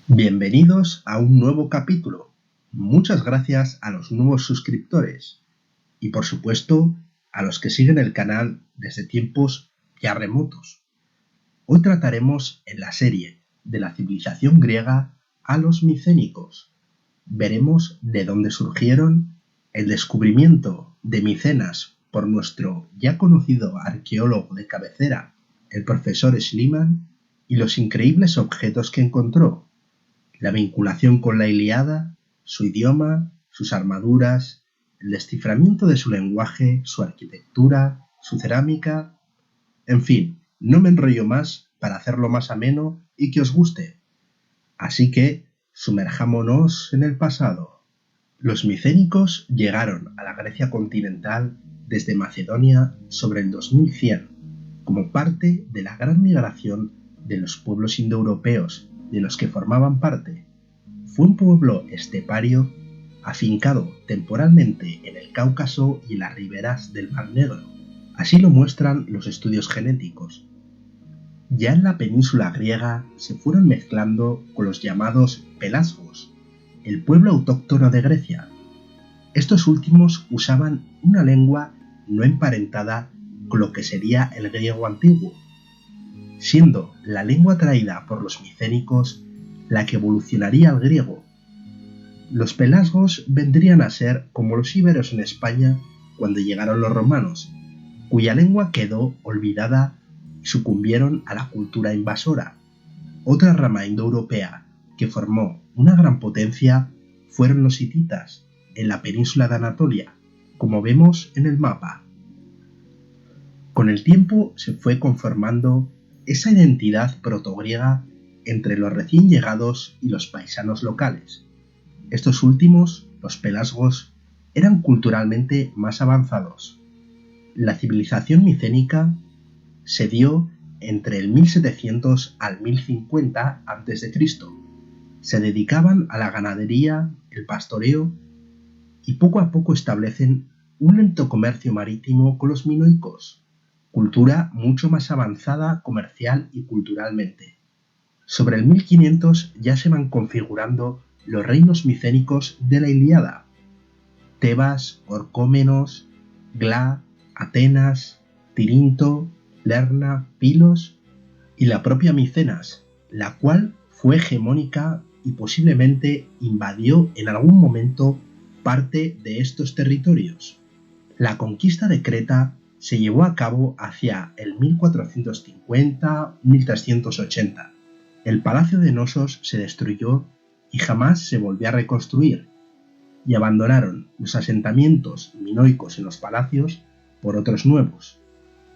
Bienvenidos a un nuevo capítulo. Muchas gracias a los nuevos suscriptores y por supuesto a los que siguen el canal desde tiempos ya remotos. Hoy trataremos en la serie de la civilización griega a los micénicos. Veremos de dónde surgieron, el descubrimiento de Micenas por nuestro ya conocido arqueólogo de cabecera, el profesor Schliemann, y los increíbles objetos que encontró, la vinculación con la Ilíada, su idioma, sus armaduras, el desciframiento de su lenguaje, su arquitectura, su cerámica. En fin, no me enrollo más para hacerlo más ameno y que os guste. Así que sumerjámonos en el pasado. Los micénicos llegaron a la Grecia continental desde Macedonia sobre el 2100, como parte de la gran migración de los pueblos indoeuropeos de los que formaban parte. Fue un pueblo estepario afincado temporalmente en el Cáucaso y en las riberas del Mar Negro. Así lo muestran los estudios genéticos. Ya en la península griega se fueron mezclando con los llamados pelasgos, el pueblo autóctono de Grecia. Estos últimos usaban una lengua no emparentada con lo que sería el griego antiguo, siendo la lengua traída por los micénicos la que evolucionaría al griego. Los pelasgos vendrían a ser como los íberos en España cuando llegaron los romanos, cuya lengua quedó olvidada y sucumbieron a la cultura invasora. Otra rama indoeuropea que formó una gran potencia fueron los hititas en la península de Anatolia, como vemos en el mapa. Con el tiempo se fue conformando esa identidad protogriega entre los recién llegados y los paisanos locales. Estos últimos, los pelasgos, eran culturalmente más avanzados. La civilización micénica se dio entre el 1700 al 1050 a.C. Se dedicaban a la ganadería, el pastoreo y poco a poco establecen un lento comercio marítimo con los minoicos, cultura mucho más avanzada comercial y culturalmente. Sobre el 1500 ya se van configurando los reinos micénicos de la Ilíada: Tebas, Orcómenos, Gla, Atenas, Tirinto, Lerna, Pilos y la propia Micenas, la cual fue hegemónica y posiblemente invadió en algún momento parte de estos territorios. La conquista de Creta se llevó a cabo hacia el 1450-1380. El palacio de Nosos se destruyó y jamás se volvió a reconstruir, y abandonaron los asentamientos minoicos en los palacios por otros nuevos.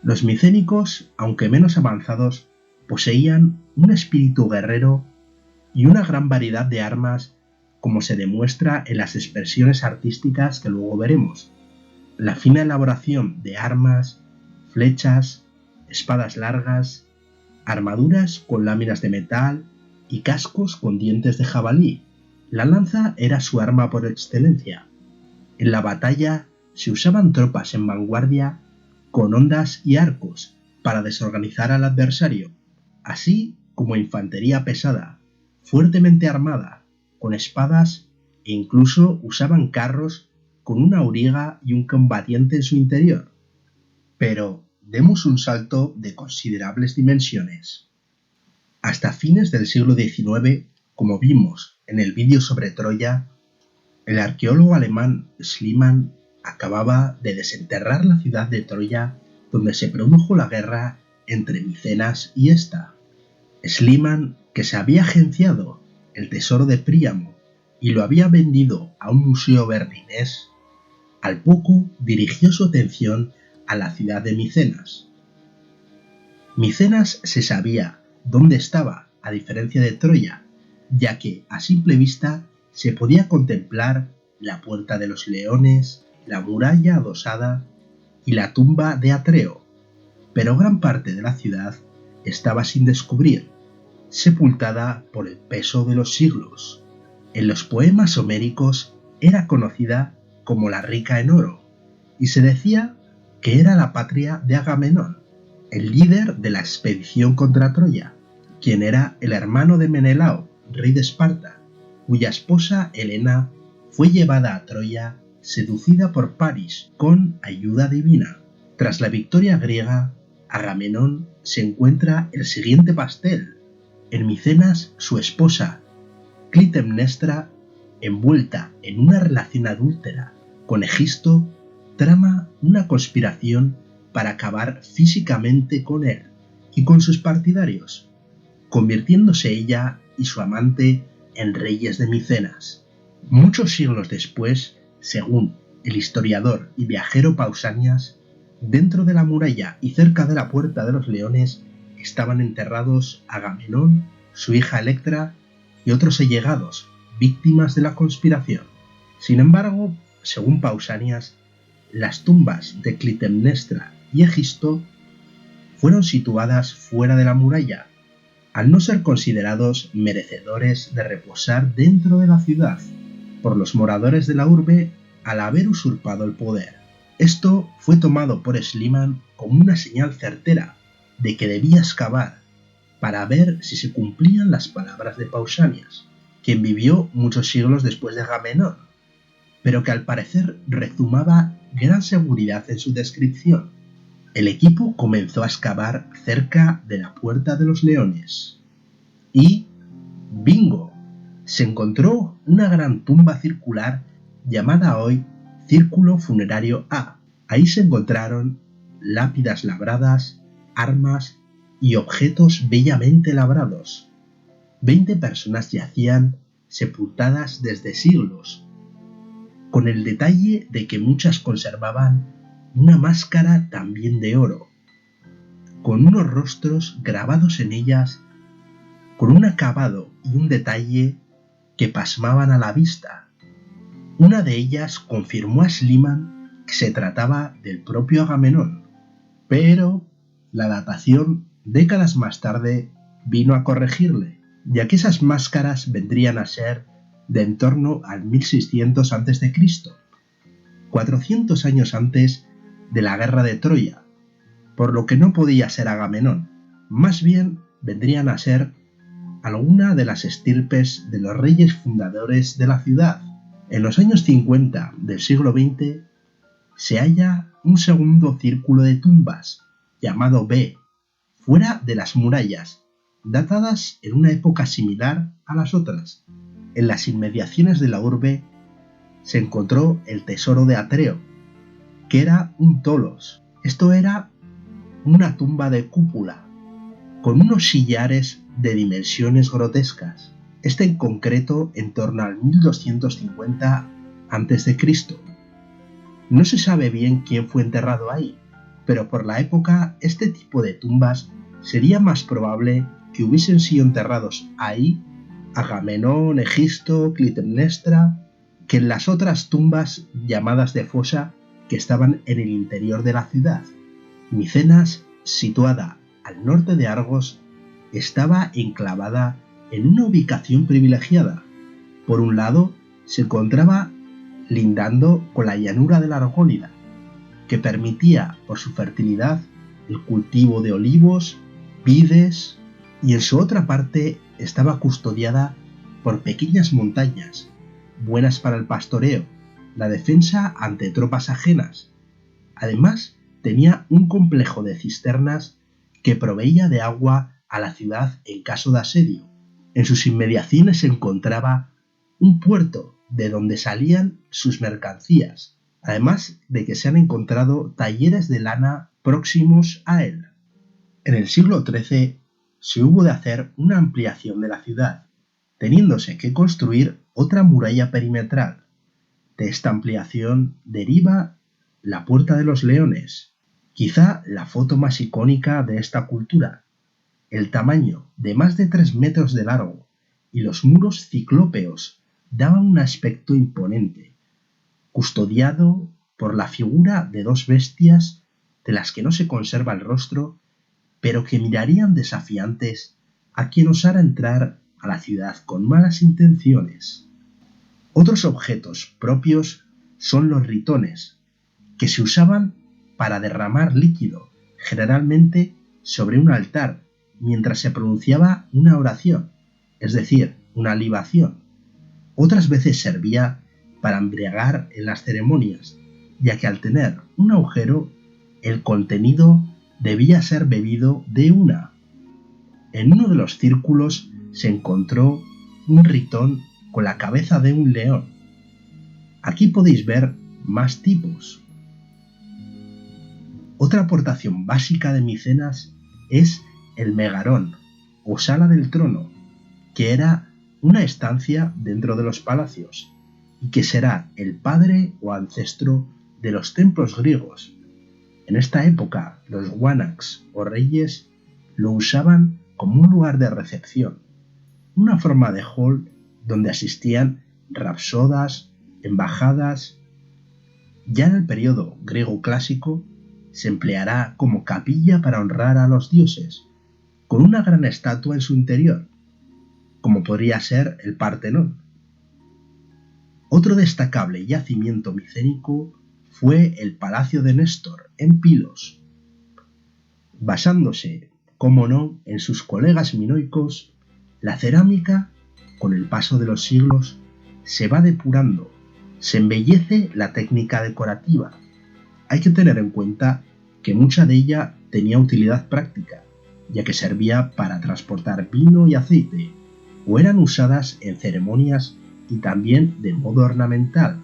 Los micénicos, aunque menos avanzados, poseían un espíritu guerrero y una gran variedad de armas, como se demuestra en las expresiones artísticas que luego veremos. La fina elaboración de armas, flechas, espadas largas, armaduras con láminas de metal y cascos con dientes de jabalí. La lanza era su arma por excelencia. En la batalla se usaban tropas en vanguardia con hondas y arcos para desorganizar al adversario, así como infantería pesada, fuertemente armada, con espadas, e incluso usaban carros con una auriga y un combatiente en su interior. Pero demos un salto de considerables dimensiones. Hasta fines del siglo XIX, como vimos en el vídeo sobre Troya, el arqueólogo alemán Schliemann acababa de desenterrar la ciudad de Troya, donde se produjo la guerra entre Micenas y esta. Schliemann, que se había agenciado el tesoro de Príamo y lo había vendido a un museo berlinés, al poco dirigió su atención a la ciudad de Micenas. Micenas se sabía dónde estaba, a diferencia de Troya, ya que a simple vista se podía contemplar la Puerta de los Leones, la muralla adosada y la tumba de Atreo, pero gran parte de la ciudad estaba sin descubrir, sepultada por el peso de los siglos. En los poemas homéricos era conocida como la rica en oro, y se decía que era la patria de Agamenón, el líder de la expedición contra Troya, quien era el hermano de Menelao, rey de Esparta, cuya esposa Helena fue llevada a Troya seducida por Paris con ayuda divina. Tras la victoria griega, Agamenón se encuentra el siguiente pastel. En Micenas, su esposa, Clitemnestra, envuelta en una relación adúltera con Egisto, trama una conspiración para acabar físicamente con él y con sus partidarios, convirtiéndose ella y su amante en reyes de Micenas. Muchos siglos después, según el historiador y viajero Pausanias, dentro de la muralla y cerca de la Puerta de los Leones estaban enterrados Agamenón, su hija Electra y otros allegados, víctimas de la conspiración. Sin embargo, según Pausanias, las tumbas de Clitemnestra y Egisto fueron situadas fuera de la muralla, al no ser considerados merecedores de reposar dentro de la ciudad por los moradores de la urbe al haber usurpado el poder. Esto fue tomado por Schliemann como una señal certera de que debía excavar para ver si se cumplían las palabras de Pausanias, quien vivió muchos siglos después de Agamenón, pero que al parecer rezumaba gran seguridad en su descripción. El equipo comenzó a excavar cerca de la Puerta de los Leones y ¡bingo! Se encontró una gran tumba circular llamada hoy Círculo Funerario A. Ahí se encontraron lápidas labradas, armas y objetos bellamente labrados. 20 personas yacían sepultadas desde siglos, con el detalle de que muchas conservaban una máscara también de oro, con unos rostros grabados en ellas, con un acabado y un detalle que pasmaban a la vista. Una de ellas confirmó a Schliemann que se trataba del propio Agamenón, pero la datación, décadas más tarde, vino a corregirle, ya que esas máscaras vendrían a ser de en torno al 1600 a.C., 400 años antes de la guerra de Troya, por lo que no podía ser Agamenón, más bien vendrían a ser alguna de las estirpes de los reyes fundadores de la ciudad. En los años 50 del siglo XX se halla un segundo círculo de tumbas, llamado B, fuera de las murallas, datadas en una época similar a las otras. En las inmediaciones de la urbe se encontró el tesoro de Atreo, que era un tolos. Esto era una tumba de cúpula, con unos sillares de dimensiones grotescas, este en concreto en torno al 1250 a.C. No se sabe bien quién fue enterrado ahí, pero por la época este tipo de tumbas sería más probable que hubiesen sido enterrados ahí Agamenón, Egisto, Clitemnestra, que en las otras tumbas llamadas de fosa que estaban en el interior de la ciudad. Micenas, situada al norte de Argos, estaba enclavada en una ubicación privilegiada. Por un lado, se encontraba lindando con la llanura de la Argólida, que permitía, por su fertilidad, el cultivo de olivos, vides, y en su otra parte estaba custodiada por pequeñas montañas, buenas para el pastoreo, la defensa ante tropas ajenas. Además, tenía un complejo de cisternas que proveía de agua a la ciudad en caso de asedio. En sus inmediaciones se encontraba un puerto de donde salían sus mercancías, además de que se han encontrado talleres de lana próximos a él. En el siglo XIII se hubo de hacer una ampliación de la ciudad, teniéndose que construir otra muralla perimetral. De esta ampliación deriva la Puerta de los Leones, quizá la foto más icónica de esta cultura. El tamaño de más de 3 metros de largo y los muros ciclópeos daban un aspecto imponente, custodiado por la figura de 2 bestias de las que no se conserva el rostro, pero que mirarían desafiantes a quien osara entrar a la ciudad con malas intenciones. Otros objetos propios son los ritones, que se usaban para derramar líquido, generalmente sobre un altar, mientras se pronunciaba una oración, es decir, una libación. Otras veces servía para embriagar en las ceremonias, ya que al tener un agujero, el contenido debía ser bebido de una. En uno de los círculos se encontró un ritón con la cabeza de un león. Aquí podéis ver más tipos. Otra aportación básica de Micenas es el megarón, o sala del trono, que era una estancia dentro de los palacios, y que será el padre o ancestro de los templos griegos. En esta época, los wanacs o reyes lo usaban como un lugar de recepción, una forma de hall donde asistían rapsodas, embajadas. Ya en el periodo griego clásico se empleará como capilla para honrar a los dioses, con una gran estatua en su interior, como podría ser el Partenón. Otro destacable yacimiento micénico fue el Palacio de Néstor, en Pilos. Basándose, como no, en sus colegas minoicos, la cerámica, con el paso de los siglos, se va depurando, se embellece la técnica decorativa. Hay que tener en cuenta que mucha de ella tenía utilidad práctica, ya que servía para transportar vino y aceite, o eran usadas en ceremonias y también de modo ornamental.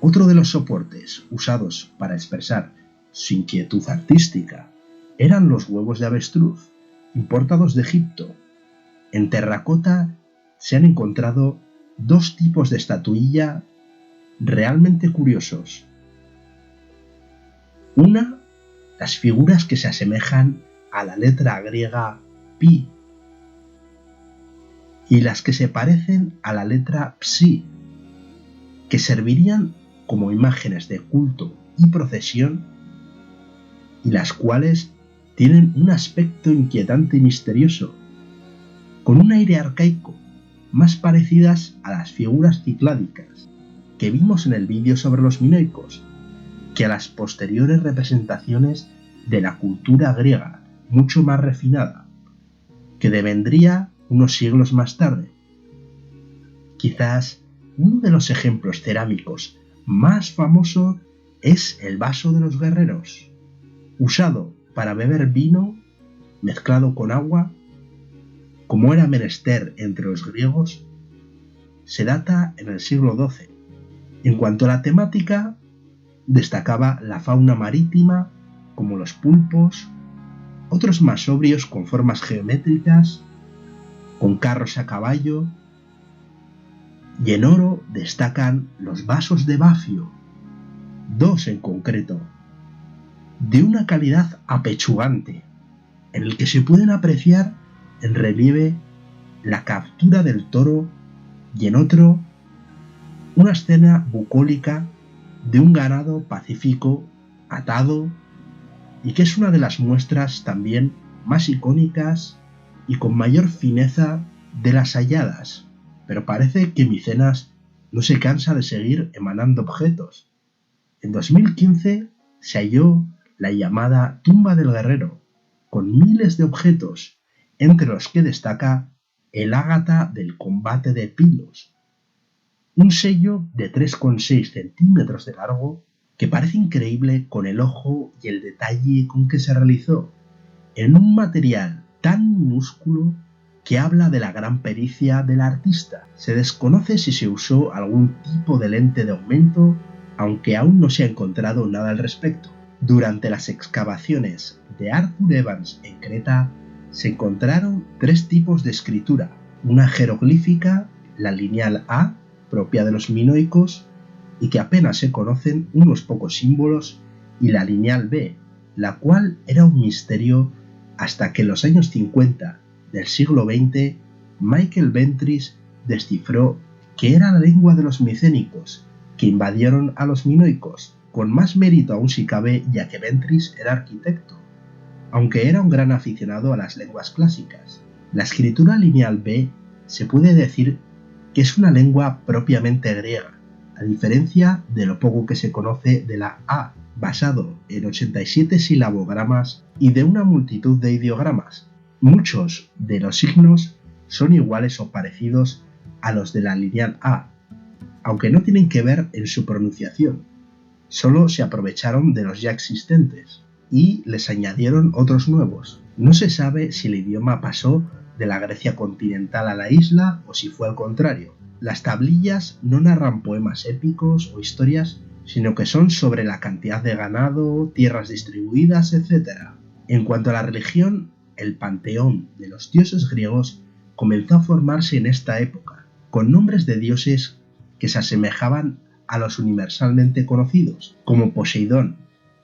Otro de los soportes usados para expresar su inquietud artística eran los huevos de avestruz, importados de Egipto. En terracota se han encontrado dos tipos de estatuilla realmente curiosos. Una, las figuras que se asemejan a la letra griega pi, y las que se parecen a la letra psi, que servirían como imágenes de culto y procesión, y las cuales tienen un aspecto inquietante y misterioso, con un aire arcaico, más parecidas a las figuras cicládicas que vimos en el vídeo sobre los minoicos, que a las posteriores representaciones de la cultura griega, mucho más refinada, que devendría unos siglos más tarde. Quizás uno de los ejemplos cerámicos más famosos es el vaso de los guerreros, usado para beber vino mezclado con agua, como era menester entre los griegos. Se data en el siglo XII. En cuanto a la temática, destacaba la fauna marítima, como los pulpos, otros más sobrios con formas geométricas, con carros a caballo, y en oro destacan los vasos de bafio, dos en concreto, de una calidad apechugante, en el que se pueden apreciar en relieve la captura del toro, y en otro una escena bucólica de un ganado pacífico atado, y que es una de las muestras también más icónicas y con mayor fineza de las halladas. Pero parece que Micenas no se cansa de seguir emanando objetos. En 2015 se halló la llamada Tumba del Guerrero, con miles de objetos, entre los que destaca el ágata del combate de Pilos, un sello de 3,6 centímetros de largo que parece increíble con el ojo y el detalle con que se realizó, en un material tan minúsculo que habla de la gran pericia del artista. Se desconoce si se usó algún tipo de lente de aumento, aunque aún no se ha encontrado nada al respecto. Durante las excavaciones de Arthur Evans en Creta, se encontraron tres tipos de escritura: una jeroglífica, la lineal A, propia de los minoicos, y que apenas se conocen unos pocos símbolos, y la lineal B, la cual era un misterio hasta que en los años 50 del siglo XX Michael Ventris descifró que era la lengua de los micénicos, que invadieron a los minoicos, con más mérito aún si cabe, ya que Ventris era arquitecto, aunque era un gran aficionado a las lenguas clásicas. La escritura lineal B se puede decir que es una lengua propiamente griega, a diferencia de lo poco que se conoce de la A, basado en 87 silabogramas y de una multitud de ideogramas. Muchos de los signos son iguales o parecidos a los de la lineal A, aunque no tienen que ver en su pronunciación, solo se aprovecharon de los ya existentes y les añadieron otros nuevos. No se sabe si el idioma pasó de la Grecia continental a la isla o si fue al contrario. Las tablillas no narran poemas épicos o historias, sino que son sobre la cantidad de ganado, tierras distribuidas, etc. En cuanto a la religión, el panteón de los dioses griegos comenzó a formarse en esta época, con nombres de dioses que se asemejaban a los universalmente conocidos, como Poseidón,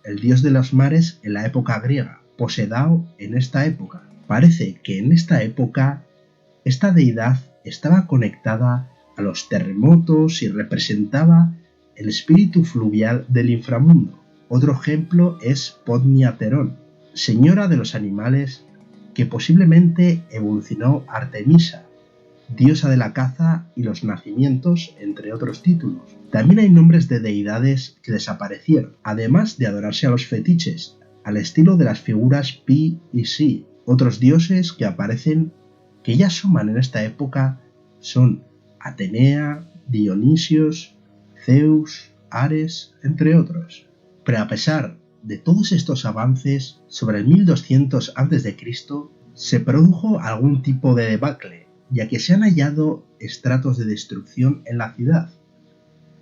el dios de los mares en la época griega, Posedao en esta época. Parece que en esta época esta deidad estaba conectada a los terremotos y representaba el espíritu fluvial del inframundo. Otro ejemplo es Podnia Terón, señora de los animales, que posiblemente evolucionó Artemisa, diosa de la caza y los nacimientos, entre otros títulos. También hay nombres de deidades que desaparecieron, además de adorarse a los fetiches, al estilo de las figuras Pi y Si. Otros dioses que aparecen, que ya suman en esta época, son Atenea, Dionisios, Zeus, Ares, entre otros. Pero a pesar de todos estos avances, sobre el 1200 a.C. se produjo algún tipo de debacle, ya que se han hallado estratos de destrucción en la ciudad.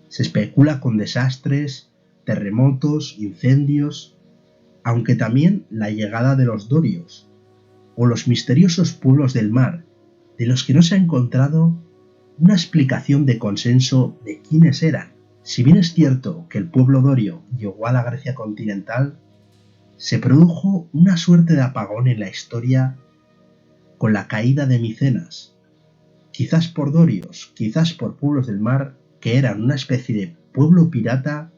Se especula con desastres, terremotos, incendios, aunque también la llegada de los dorios, o los misteriosos pueblos del mar, de los que no se ha encontrado una explicación de consenso de quiénes eran. Si bien es cierto que el pueblo dorio llegó a la Grecia continental, se produjo una suerte de apagón en la historia con la caída de Micenas, quizás por dorios, quizás por pueblos del mar, que eran una especie de pueblo pirata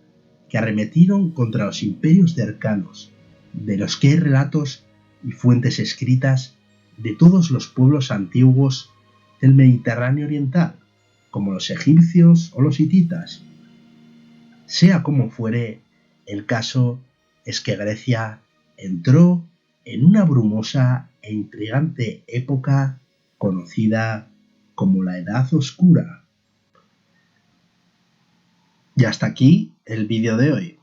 que arremetieron contra los imperios cercanos, de los que hay relatos y fuentes escritas de todos los pueblos antiguos del Mediterráneo oriental, como los egipcios o los hititas. Sea como fuere, el caso es que Grecia entró en una brumosa e intrigante época conocida como la Edad Oscura. Y hasta aquí el vídeo de hoy.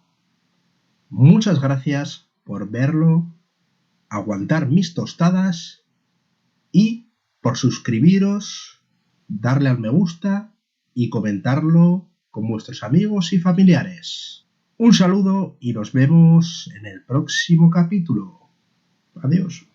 Muchas gracias por verlo, aguantar mis tostadas y por suscribiros, darle al me gusta y comentarlo con vuestros amigos y familiares. Un saludo y nos vemos en el próximo capítulo. Adiós.